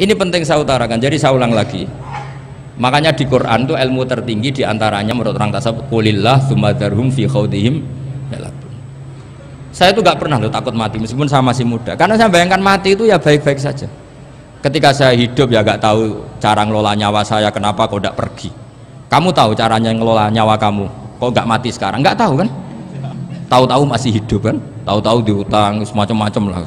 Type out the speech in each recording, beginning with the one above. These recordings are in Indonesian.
Ini penting saya utarakan, jadi saya ulang lagi. Makanya di Quran itu ilmu tertinggi diantaranya menurut orang tasawuf qulillah tsumma dzarhum fi khaudihim yalabun. Saya itu gak pernah loh takut mati meskipun saya masih muda, karena saya bayangkan mati itu ya baik-baik saja. Ketika saya hidup ya gak tahu cara ngelola nyawa saya, kenapa kok gak pergi. Kamu tahu caranya ngelola nyawa kamu, kok gak mati sekarang? Gak tahu kan? Tahu-tahu masih hidup kan? Tahu-tahu diutang semacam-macam lah.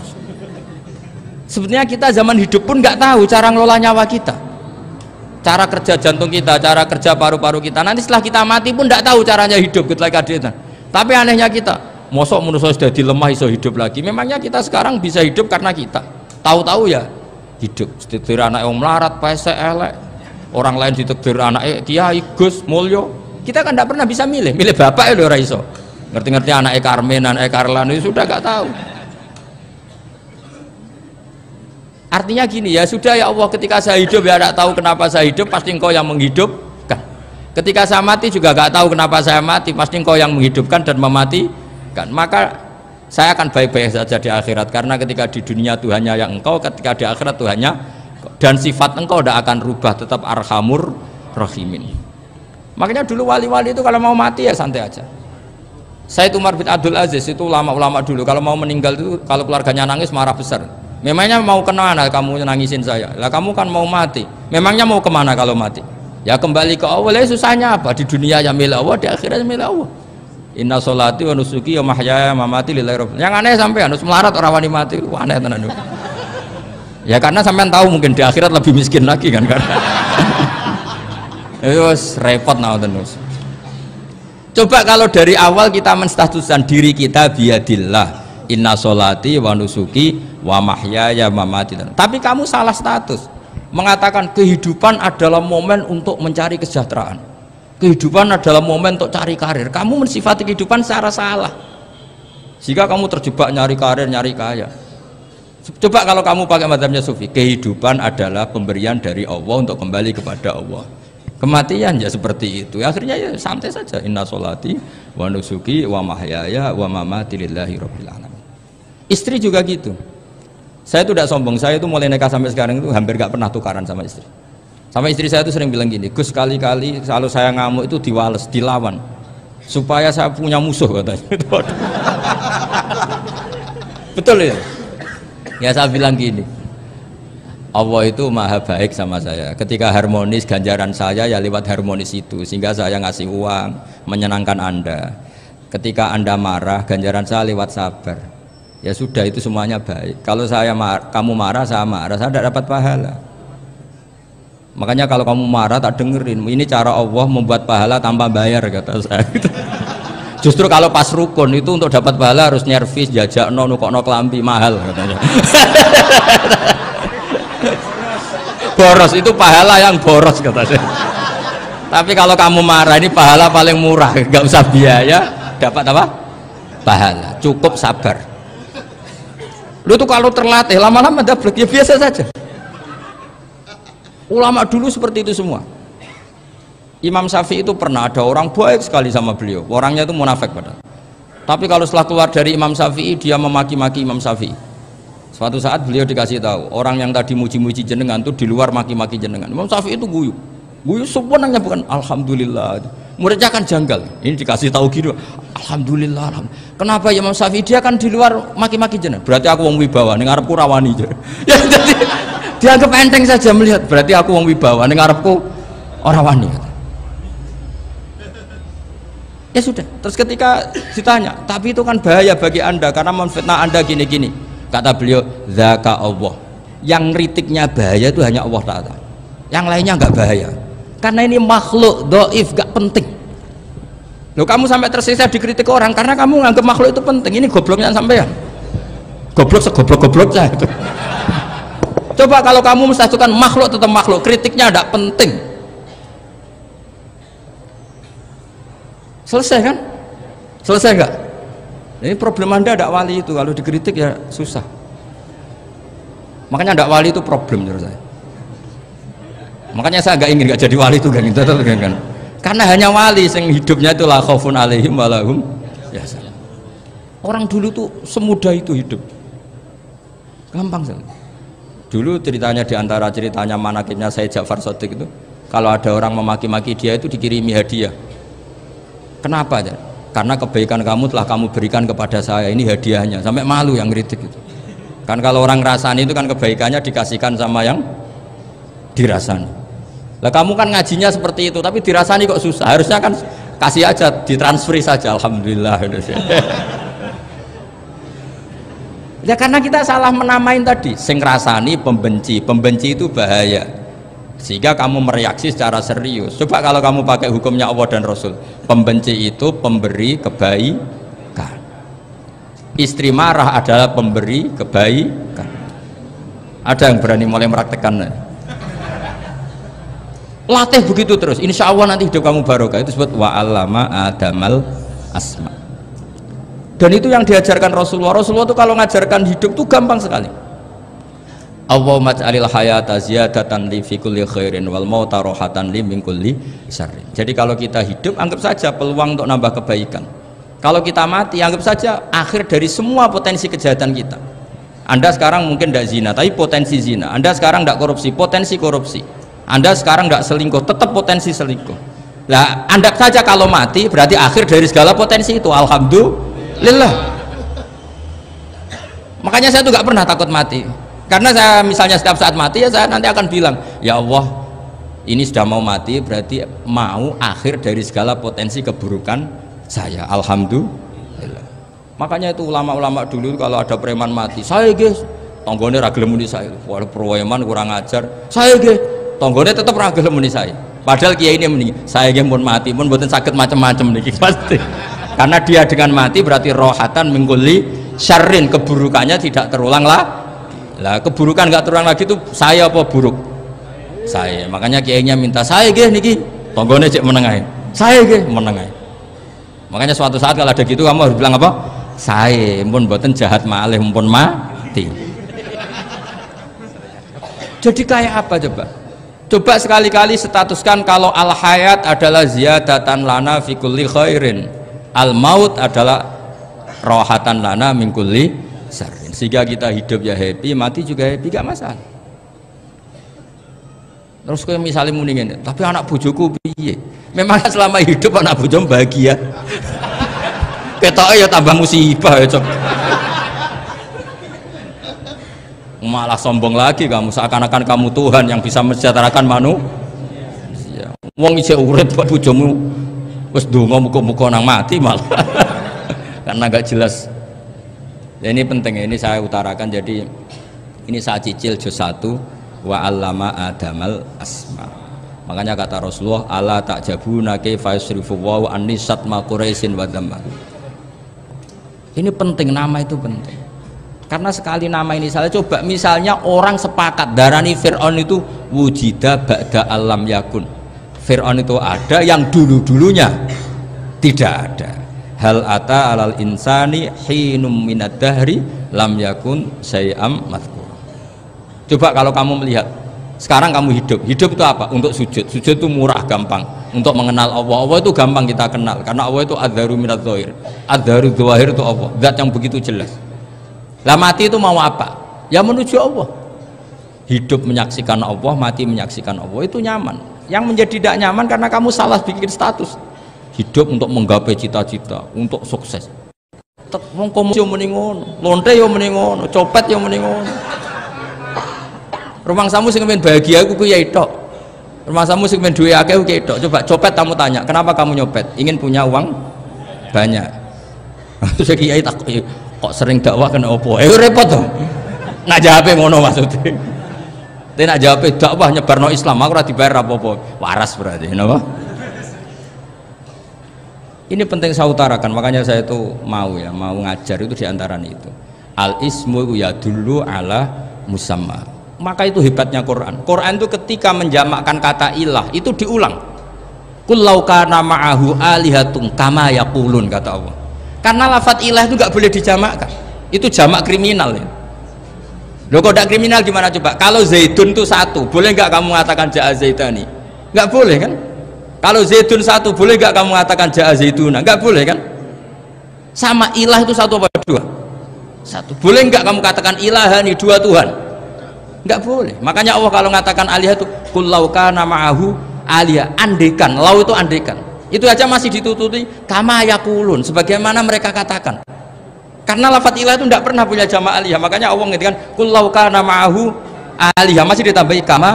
Sebetulnya kita zaman hidup pun gak tahu cara ngelola nyawa kita, cara kerja jantung kita, cara kerja paru-paru kita. Nanti setelah kita mati pun tidak tahu caranya hidup gitu lagi. Tapi anehnya kita, mosok manusia sudah dilemah iso hidup lagi. Memangnya kita sekarang bisa hidup karena kita tahu-tahu ya hidup. Ditekdir anak yang melarat, pesek, elek. Orang lain ditekdir anak Kiai, Gus, Mulyo. Kita kan tidak pernah bisa milih bapak ya ora iso. Ngerti-ngerti anak Karmen, anak Karlan itu sudah gak tahu. Artinya gini, ya sudah ya Allah, ketika saya hidup ya tidak tahu kenapa saya hidup, pasti engkau yang menghidupkan. Ketika saya mati juga gak tahu kenapa saya mati, pasti engkau yang menghidupkan dan mematikan. Maka saya akan baik-baik saja di akhirat, karena ketika di dunia Tuhannya yang engkau, ketika di akhirat Tuhannya, dan sifat engkau tidak akan rubah, tetap arhamur rahimin. Makanya dulu wali-wali itu kalau mau mati ya santai aja. Sayyid Umar bin Abdul Aziz itu ulama-ulama dulu kalau mau meninggal itu, kalau keluarganya nangis marah besar. Memangnya mau kemana kamu nangisin saya? Lah kamu kan mau mati. Memangnya mau kemana kalau mati? Ya kembali ke Allah. Lah susahnya apa? Di dunia ya milik Allah, di akhirat milik Allah. Inna sholati wa nusuki wa mahyaya wa mamati lillahi rabbil. Yang aneh sampai harus melarat orang wani mati. Wah, aneh tenan. Ya karena sampean tahu mungkin di akhirat lebih miskin lagi kan karena. Terus repot nah terus. Coba kalau dari awal kita menstatuskan diri kita biadillah. Inna sholati wa nusuki wa mahyaya wa mamati. Tapi kamu salah status mengatakan kehidupan adalah momen untuk mencari kesejahteraan, kehidupan adalah momen untuk cari karir. Kamu mensifati kehidupan secara salah jika kamu terjebak nyari karir, nyari kaya. Coba kalau kamu pakai mazhabnya Sufi, kehidupan adalah pemberian dari Allah untuk kembali kepada Allah, kematian ya seperti itu. Akhirnya ya santai saja. Inna sholati wa nusuki wa mahyaya wa mamati lillahi rabbil alamin. Istri juga gitu. Saya itu tidak sombong, saya itu mulai nikah sampai sekarang itu hampir gak pernah tukaran sama istri. Sama istri saya itu sering bilang gini, Gus, kali-kali kalau saya ngamuk itu diwales, dilawan supaya saya punya musuh katanya. Betul ya? Ya saya bilang gini, Allah itu maha baik sama saya. Ketika harmonis, ganjaran saya ya lewat harmonis itu, sehingga saya ngasih uang menyenangkan Anda. Ketika Anda marah, ganjaran saya lewat sabar. Ya sudah, itu semuanya baik. Kalau kamu marah, saya tidak dapat pahala. Makanya kalau kamu marah tak dengerin. Ini cara Allah membuat pahala tanpa bayar, kata saya. Justru kalau pas rukun itu untuk dapat pahala harus nyervis, jajak nukokno kelambi mahal katanya. Boros itu pahala yang boros kata saya. Tapi kalau kamu marah ini pahala paling murah, nggak usah biaya, dapat apa? Pahala. Cukup sabar. Lu tuh kalau terlatih lama-lama dablek ya biasa saja. Ulama dulu seperti itu semua. Imam Syafi'i itu pernah ada orang baik sekali sama beliau. Orangnya itu munafik padahal. Tapi kalau setelah keluar dari Imam Syafi'i dia memaki-maki Imam Syafi'i. Suatu saat beliau dikasih tahu, orang yang tadi muji-muji jenengan itu di luar maki-maki jenengan. Imam Syafi'i itu guyu. Guyu sebenarnya bukan alhamdulillah. Muridnya kan janggal. Ini dikasih tahu gitu. Alhamdulillah. Kenapa ya Imam Syafi'i? Dia kan di luar maki-maki jenengan. Berarti aku wong wibawa, ning ngarepku rawani. Ya jadi dianggap enteng saja melihat. Berarti aku wong wibawa, ning ngarepku ora wani. Ya sudah. Terus ketika ditanya, tapi itu kan bahaya bagi Anda karena memfitnah Anda gini-gini. Kata beliau, zaka Allah. Yang kritiknya bahaya itu hanya Allah Ta'ala. Yang lainnya enggak bahaya. Karena ini makhluk dhaif, enggak penting. Loh, kamu sampai tersisa dikritik orang karena kamu nganggap makhluk itu penting. Ini gobloknya sampean. Goblok segoblok-goblok saya itu. Coba kalau kamu mensatukan makhluk tetap makhluk, kritiknya enggak penting. Selesai kan? Selesai enggak? Ini problem Anda ada wali itu, kalau dikritik ya susah. Makanya ada wali itu problem menurut saya. Makanya saya nggak jadi wali itu kan, kan? Karena hanya wali yang hidupnya itu la khaufun alaihim walahum ya salam. Orang dulu tuh semudah itu hidup, gampang sekali. Dulu ceritanya, di antara ceritanya manakibnya Sayyid Ja'far Shadiq itu, kalau ada orang memaki-maki dia itu dikirimi hadiah. Kenapa? Karena kebaikan kamu telah kamu berikan kepada saya, ini hadiahnya. Sampai malu yang ngeritik itu. Kan kalau orang rasani itu kan kebaikannya dikasihkan sama yang dirasani. Lah kamu kan ngajinya seperti itu, tapi dirasani kok susah. Harusnya kan kasih aja, ditransferi saja. Alhamdulillah. Ya karena kita salah menamain tadi. Sing rasani pembenci, pembenci itu bahaya. Sehingga kamu mereaksi secara serius. Coba kalau kamu pakai hukumnya Allah dan Rasul, pembenci itu pemberi kebaikan, istri marah adalah pemberi kebaikan. Ada yang berani mulai meraktekan? Latih begitu terus, insya Allah nanti hidup kamu barokah. Itu disebut wa'allama adamal asma. Dan itu yang diajarkan Rasulullah. Rasulullah itu kalau ngajarkan hidup itu gampang sekali. Allahumma ja'alil hayata ziyadatan li fi kulli khairin wal mauta rohatan li min kulli syarrin. Jadi kalau kita hidup, anggap saja peluang untuk nambah kebaikan. Kalau kita mati, anggap saja akhir dari semua potensi kejahatan kita. Anda sekarang mungkin tidak zina, tapi potensi zina. Anda sekarang tidak korupsi, potensi korupsi. Anda sekarang tidak selingkuh, tetap potensi selingkuh. Nah, anggap saja kalau mati, berarti akhir dari segala potensi itu. Alhamdulillah. Makanya saya tuh nggak pernah takut mati. Karena saya misalnya setiap saat mati, ya saya nanti akan bilang, ya Allah, ini sudah mau mati, berarti mau akhir dari segala potensi keburukan saya. Alhamdulillah. Makanya itu ulama-ulama dulu kalau ada preman mati, saya guys, tonggone ragil muni saya, walau preman kurang ajar, saya guys, tonggone tetap ragil muni saya. Padahal kiai ini muni, saya guys pun mati, pun buatan sakit macam-macam nih pasti. Karena dia dengan mati berarti rohatan mengguli syarrin, keburukannya tidak terulang lah. Lah keburukan nggak terulang lagi itu saya apa buruk? Saya. Makanya kiainya minta saya gih niki, tonggone cek menengai. Saya gih menengai. Makanya suatu saat kalau ada gitu kamu harus bilang apa? Saya, pun buatan jahat malih, pun mati. Jadi kayak apa coba? Coba sekali-kali statuskan kalau al hayat adalah ziyadatan lana fi kulli khairin, al maut adalah rohatan lana min kulli syarrin. Sehingga kita hidup ya happy, mati juga happy, gak masalah. Terus kayak misalnya mendingin, tapi anak bojoku piye? Memang selama hidup anak bojomu bahagia. Ketoknya ya tambah musibah ya cok. Malah sombong lagi kamu, seakan-akan kamu Tuhan yang bisa mensejahterakan manusia. Wong isih urip kok bojomu wis ndonga muga-muga nang mati malah. Karena gak jelas. Ya, ini penting, ini saya utarakan. Jadi ini saya cicil juz 1 wa allama adamal asma. Makanya kata Rasulullah, ala ta'jabuna kaifa yusrifu wa annisat ma quraisin wa dhamma. Ini penting, nama itu penting. Karena sekali nama ini salah, coba misalnya orang sepakat darani Fir'aun itu wujida ba'da alam yakun. Fir'aun itu ada yang dulu-dulunya tidak ada. Hal ata alal insani hinum minad dahri lam yakun syai'am madhkur. Coba kalau kamu melihat sekarang kamu hidup itu apa? Untuk sujud itu murah, gampang. Untuk mengenal Allah itu gampang kita kenal, karena Allah itu adzaru minadz dzahir. Adzaru dzahir itu Allah, zat yang begitu jelas. Lah mati itu mau apa? Ya menuju Allah. Hidup menyaksikan Allah, mati menyaksikan Allah, itu nyaman. Yang menjadi tidak nyaman karena kamu salah bikin status. Hidup untuk menggapai cita-cita, untuk sukses. Wong komunis yo muni ngono, lonte yo muni ngono, copet yo muni ngono. Rumah samu sing men bahagia aku kiai tok. Rumah samu sing men duwe akeh kiai tok. Coba copet kamu tanya, kenapa kamu nyopet? Ingin punya uang banyak. Terus kiai tak kok sering dakwah kena opo? Repot to. Nak jawabe ngono maksudnya. Tapi nak jawabe dakwah nyebarno Islam, aku ora dibayar apa-apa. Waras berarti, napa? Ini penting saya utarakan, makanya saya itu mau ngajar itu diantaranya itu. Al ismu ya dulu ala musamma. Maka itu hebatnya Quran. Quran itu ketika menjamakkan kata ilah itu diulang. Qul law kana ma'ahu alihatun kama yaqulun, kata Allah. Karena lafadz ilah itu nggak boleh dijamakkan. Itu jamak kriminal. Loh kok tidak kriminal gimana coba? Kalau Zaidun itu satu, boleh nggak kamu mengatakan ja'a Zaidani? Nggak boleh kan? Kalau Zaidun satu, boleh nggak kamu mengatakan ja'a Zaiduna? Nggak boleh kan? Sama ilah itu satu apa dua? Satu. Boleh nggak kamu katakan ilahani, dua Tuhan? nggak boleh. Makanya Allah kalau mengatakan alihah itu qul law kana ma'ahu alihah, andekan, lau itu andekan. Itu aja masih ditututi kama yaqulun, sebagaimana mereka katakan. Karena lafadz ilah itu tidak pernah punya jama' alihah. Makanya Allah ngertikan qul law kana ma'ahu alihah, masih ditambahi kama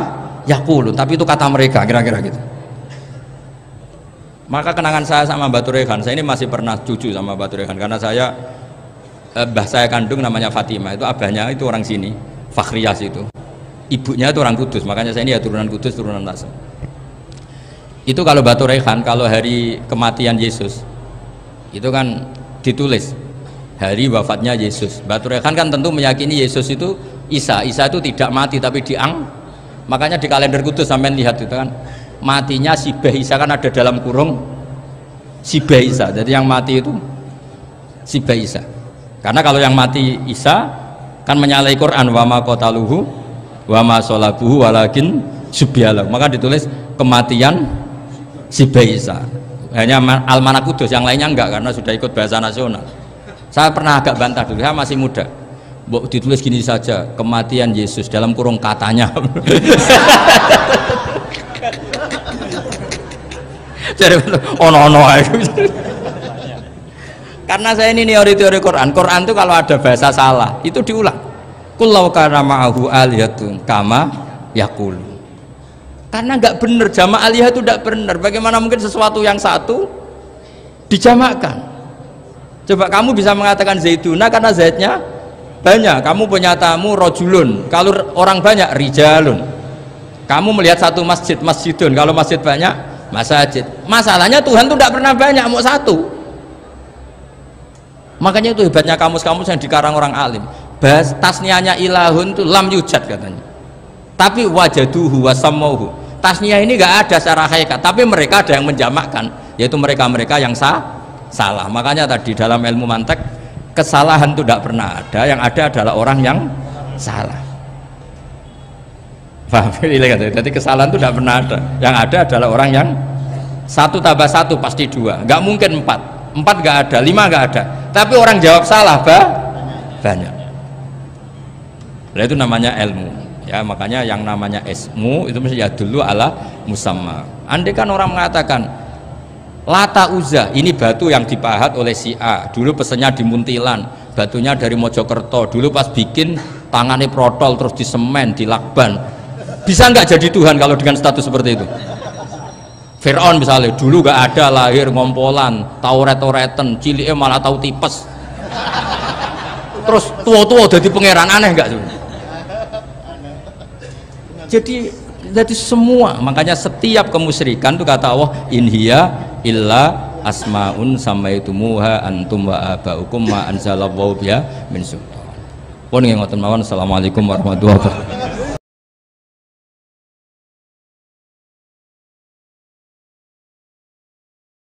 yaqulun, tapi itu kata mereka, kira-kira gitu. Maka kenangan saya sama Mbak Turehan, saya ini masih pernah cucu sama Mbak Turehan karena saya mbah saya kandung namanya Fatimah, itu abahnya itu orang sini, Fakhriyas itu, ibunya itu orang Kudus, makanya saya ini ya turunan Kudus, turunan Nasr. Itu kalau Batu Rehan, kalau hari kematian Yesus itu kan ditulis hari wafatnya Yesus. Batu Rehan kan tentu meyakini Yesus itu Isa itu tidak mati tapi makanya di kalender Kudus sampai lihat itu kan matinya Sibah Isa, kan ada dalam kurung Sibah Isa, jadi yang mati itu Sibah Isa. Karena kalau yang mati Isa kan menyalahi Quran, wa ma qataluhu wa ma sholabuhu walakin subyalahu, maka ditulis kematian Sibah Isa. Hanya Almanak Kudus, yang lainnya enggak karena sudah ikut bahasa nasional. Saya pernah agak bantah dulu, saya masih muda, ditulis gini saja, kematian Yesus dalam kurung katanya. Jadi ono karena saya ini teori Quran itu kalau ada bahasa salah itu diulang, qul law kana ma'ahu aliyatun kama yaqulu. Karena nggak benar, jama' aliyah itu tidak benar. Bagaimana mungkin sesuatu yang satu dijamakkan? Coba kamu bisa mengatakan zaituna karena zaitnya banyak, kamu punya tamu rojulun, kalau orang banyak rijalun. Kamu melihat satu masjid, masjidun, kalau masjid banyak masajid. Masalahnya Tuhan itu tidak pernah banyak, mau satu. Makanya itu hebatnya kamus-kamus yang dikarang orang alim. Bahas tasniahnya ilahun itu lam yujad katanya, tapi wajaduhu wasamauhu. Tasniah ini nggak ada secara hakikat, tapi mereka ada yang menjamakkan, yaitu mereka-mereka yang salah. Makanya tadi dalam ilmu mantek kesalahan itu tidak pernah ada, yang ada adalah orang yang salah. Paham? Jadi kesalahan itu tidak pernah ada, yang ada adalah orang yang satu tambah satu pasti dua, nggak mungkin empat nggak ada, lima nggak ada, tapi orang jawab salah banyak. Nah, itu namanya ilmu ya. Makanya yang namanya ismu itu mesti ya dulu ala musamma. Andai kan orang mengatakan Lata Uzza ini batu yang dipahat oleh si A, dulu pesennya di Muntilan, batunya dari Mojokerto, dulu pas bikin tangannya protol terus disemen, dilakban, bisa nggak jadi Tuhan kalau dengan status seperti itu? Fir'aun misalnya dulu nggak ada, lahir ngompolan, tahu ret-retan, ciliknya malah tahu tipes, terus tua-tua jadi pangeran, aneh nggak sih? Jadi semua, makanya setiap kemusyrikan itu kata Allah, in hiya illa asmaun samaitumuha antum wa abaukum ma anzalallahu biha min sultan. Pun nggih ngoten mawon. Assalamualaikum warahmatullahi wabarakatuh.